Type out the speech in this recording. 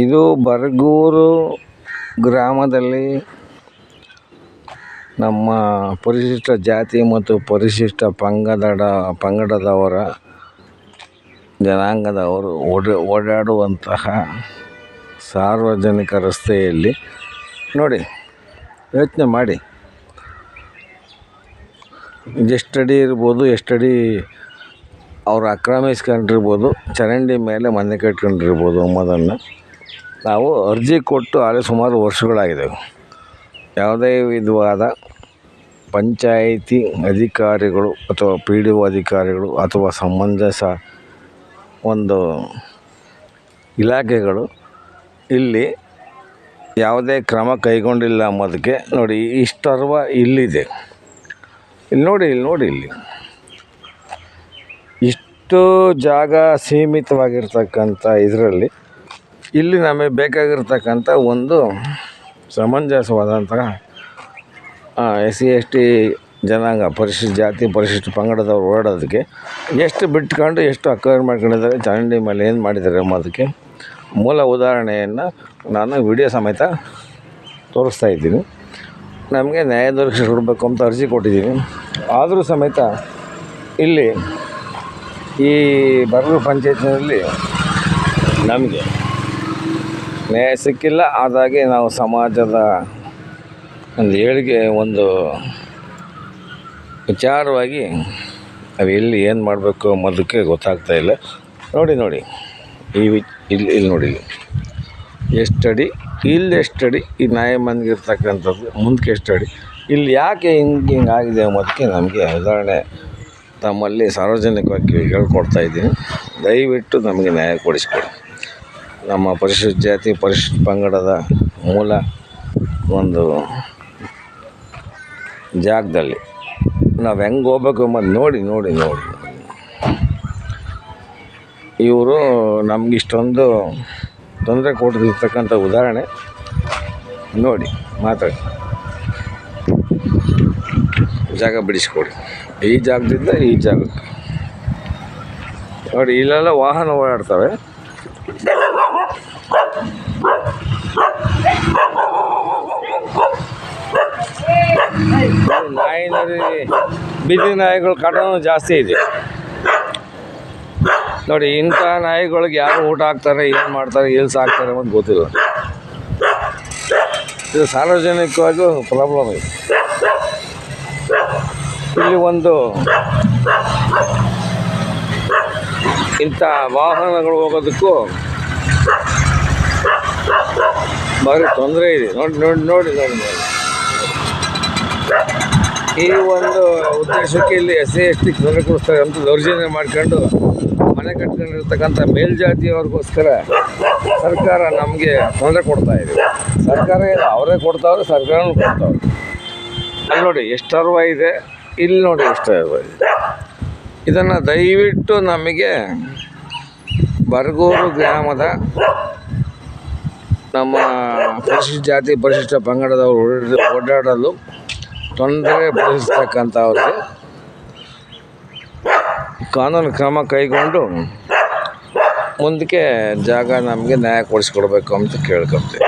ಇದು ಬರಗೂರು ಗ್ರಾಮದಲ್ಲಿ ನಮ್ಮ ಪರಿಶಿಷ್ಟ ಜಾತಿ ಮತ್ತು ಪರಿಶಿಷ್ಟ ಪಂಗಡದವರ ಜನಾಂಗದವರು ಓಡಾಡುವಂತಹ ಸಾರ್ವಜನಿಕ ರಸ್ತೆಯಲ್ಲಿ ನೋಡಿ, ಯೋಚನೆ ಮಾಡಿ, ಎಷ್ಟಡಿ ಇರ್ಬೋದು, ಎಷ್ಟಡಿ ಅವರು ಆಕ್ರಮಿಸ್ಕೊಂಡಿರ್ಬೋದು, ಚರಂಡಿ ಮೇಲೆ ಮನೆ ಕಟ್ಕೊಂಡಿರ್ಬೋದು ಎಂಬುದನ್ನು ನಾವು ಅರ್ಜಿ ಕೊಟ್ಟು ಆಗಲೇ ಸುಮಾರು ವರ್ಷಗಳಾಗಿದೆ. ಯಾವುದೇ ವಿಧವಾದ ಪಂಚಾಯಿತಿ ಅಧಿಕಾರಿಗಳು ಅಥವಾ PDO ಅಧಿಕಾರಿಗಳು ಅಥವಾ ಸಮಂಜಸ ಒಂದು ಇಲಾಖೆಗಳು ಇಲ್ಲಿ ಯಾವುದೇ ಕ್ರಮ ಕೈಗೊಂಡಿಲ್ಲ ಎಂಬುದಕ್ಕೆ ನೋಡಿ, ಇಷ್ಟರ್ವ ಇಲ್ಲಿದೆ. ಇಲ್ಲಿ ನೋಡಿ ಇಷ್ಟು ಜಾಗ ಸೀಮಿತವಾಗಿರ್ತಕ್ಕಂಥ ಇದರಲ್ಲಿ ಇಲ್ಲಿ ನಮಗೆ ಬೇಕಾಗಿರ್ತಕ್ಕಂಥ ಒಂದು ಸಮಂಜಸವಾದಂತಹ SC ST ಜನಾಂಗ, ಪರಿಶಿಷ್ಟ ಜಾತಿ, ಪರಿಶಿಷ್ಟ ಪಂಗಡದವ್ರು ಓಡೋದಕ್ಕೆ ಎಷ್ಟು ಬಿಟ್ಕೊಂಡು ಎಷ್ಟು ಅಕ್ವೈರ್ ಮಾಡ್ಕೊಂಡಿದ್ದಾರೆ, ಚರಂಡಿ ಮೇಲೆ ಏನು ಮಾಡಿದ್ದಾರೆ ಎಂಬುದಕ್ಕೆ ಮೂಲ ಉದಾಹರಣೆಯನ್ನು ನಾನು ವಿಡಿಯೋ ಸಮೇತ ತೋರಿಸ್ತಾ ಇದ್ದೀನಿ. ನಮಗೆ ನ್ಯಾಯ ದೊರಕಿಸಿಕೊಡ್ಬೇಕು ಅಂತ ಅರ್ಜಿ ಕೊಟ್ಟಿದ್ದೀನಿ. ಆದರೂ ಸಮೇತ ಇಲ್ಲಿ ಈ ಬರಗೂರು ಪಂಚಾಯತ್ನಲ್ಲಿ ನಮಗೆ ನ್ಯಾಯ ಸಿಕ್ಕಿಲ್ಲ. ಹಾಗಾಗಿ ನಾವು ಸಮಾಜದ ಒಂದು ಏಳಿಗೆ, ಒಂದು ವಿಚಾರವಾಗಿ ನಾವು ಎಲ್ಲಿ ಏನು ಮಾಡಬೇಕು ಅನ್ನೋದಕ್ಕೆ ಗೊತ್ತಾಗ್ತಾ ಇಲ್ಲ. ನೋಡಿ ಇಲ್ಲಿ ನೋಡಿ, ಎಷ್ಟಡಿ, ಇಲ್ಲಿ ಎಷ್ಟಡಿ, ಈ ನ್ಯಾಯ ಮನೆಗಿರ್ತಕ್ಕಂಥದ್ದು ಮುಂದಕ್ಕೆ ಎಷ್ಟಡಿ, ಇಲ್ಲಿ ಯಾಕೆ ಹಿಂಗಾಗಿದೆ ಅನ್ನೋದಕ್ಕೆ ನಮಗೆ ಉದಾಹರಣೆ ತಮ್ಮಲ್ಲಿ ಸಾರ್ವಜನಿಕವಾಗಿ ಹೇಳ್ಕೊಡ್ತಾ ಇದ್ದೀನಿ. ದಯವಿಟ್ಟು ನಮಗೆ ನ್ಯಾಯ ಕೊಡಿಸ್ಕೊಡಿ. ನಮ್ಮ ಪರಿಶಿಷ್ಟ ಜಾತಿ, ಪರಿಶಿಷ್ಟ ಪಂಗಡದ ಮೂಲ ಒಂದು ಜಾಗದಲ್ಲಿ ನಾವು ಹೆಂಗೆ ಹೋಗ್ಬೇಕು ಎಂಬುದು ನೋಡಿ. ಇವರು ನಮ್ಗೆ ಇಷ್ಟೊಂದು ತೊಂದರೆ ಕೊಟ್ಟಿರ್ತಕ್ಕಂಥ ಉದಾಹರಣೆ ನೋಡಿ, ಮಾತಾಡಿ, ಜಾಗ ಬಿಡಿಸ್ಕೊಡಿ. ಈ ಜಾಗದಿಂದ ಈ ಜಾಗಕ್ಕೆ ನೋಡಿ, ಇಲ್ಲೆಲ್ಲ ವಾಹನ ಓಡಾಡ್ತವೆ. ನಾಯಿನಲ್ಲಿ ಬೀದಿ ನಾಯಿಗಳ ಕಾಟನೂ ಜಾಸ್ತಿ ಇದೆ ನೋಡಿ. ಇಂಥ ನಾಯಿಗಳಿಗೆ ಯಾರು ಊಟ ಹಾಕ್ತಾರೆ, ಏನು ಮಾಡ್ತಾರೆ, ಎಲ್ಲಿ ಸಾಕ್ತಾರೆ ಅಂತ ಗೊತ್ತಿಲ್ಲ. ಇದು ಸಾರ್ವಜನಿಕವಾಗಿ ಪ್ರಾಬ್ಲಮ್ ಇದೆ. ಇಲ್ಲಿ ಒಂದು ಇಂಥ ವಾಹನಗಳು ಹೋಗೋದಕ್ಕೂ ಭಾರಿ ತೊಂದರೆ ಇದೆ. ನೋಡಿ ಈ ಒಂದು ಉದ್ದೇಶಕ್ಕೆ ಇಲ್ಲಿ SC ST ತೊಂದರೆ ಕೊಡಿಸ್ತಾರೆ ಅಂತ ದೌರ್ಜನ್ಯ ಮಾಡ್ಕೊಂಡು ಮನೆ ಕಟ್ಕೊಂಡಿರ್ತಕ್ಕಂಥ ಮೇಲ್ಜಾತಿಯವ್ರಿಗೋಸ್ಕರ ಸರ್ಕಾರ ನಮಗೆ ತೊಂದರೆ ಕೊಡ್ತಾ ಇದೆ. ಸರ್ಕಾರ ಏನು ಅವರೇ ಕೊಡ್ತಾವ್ರೆ, ಸರ್ಕಾರನೂ ಕೊಡ್ತಾವ್ರೆ. ಅಲ್ಲಿ ನೋಡಿ ಎಷ್ಟು ಅರ್ವ ಇದೆ, ಇಲ್ಲಿ ನೋಡಿ ಎಷ್ಟು ಅರ್ವ ಇದೆ. ಇದನ್ನು ದಯವಿಟ್ಟು ನಮಗೆ ಬರಗೂರು ಗ್ರಾಮದ ನಮ್ಮ ಪರಿಶಿಷ್ಟ ಜಾತಿ, ಪರಿಶಿಷ್ಟ ಪಂಗಡದವರು ಓಡಾಡಲು ತೊಂದರೆ ಪಡಿಸ್ತಕ್ಕಂಥವ್ರಿಗೆ ಕಾನೂನು ಕ್ರಮ ಕೈಗೊಂಡು ಮುಂದಕ್ಕೆ ಜಾಗ ನಮಗೆ ನ್ಯಾಯ ಕೊಡಿಸ್ಕೊಡ್ಬೇಕು ಅಂತ ಕೇಳ್ಕೊಳ್ತೀವಿ.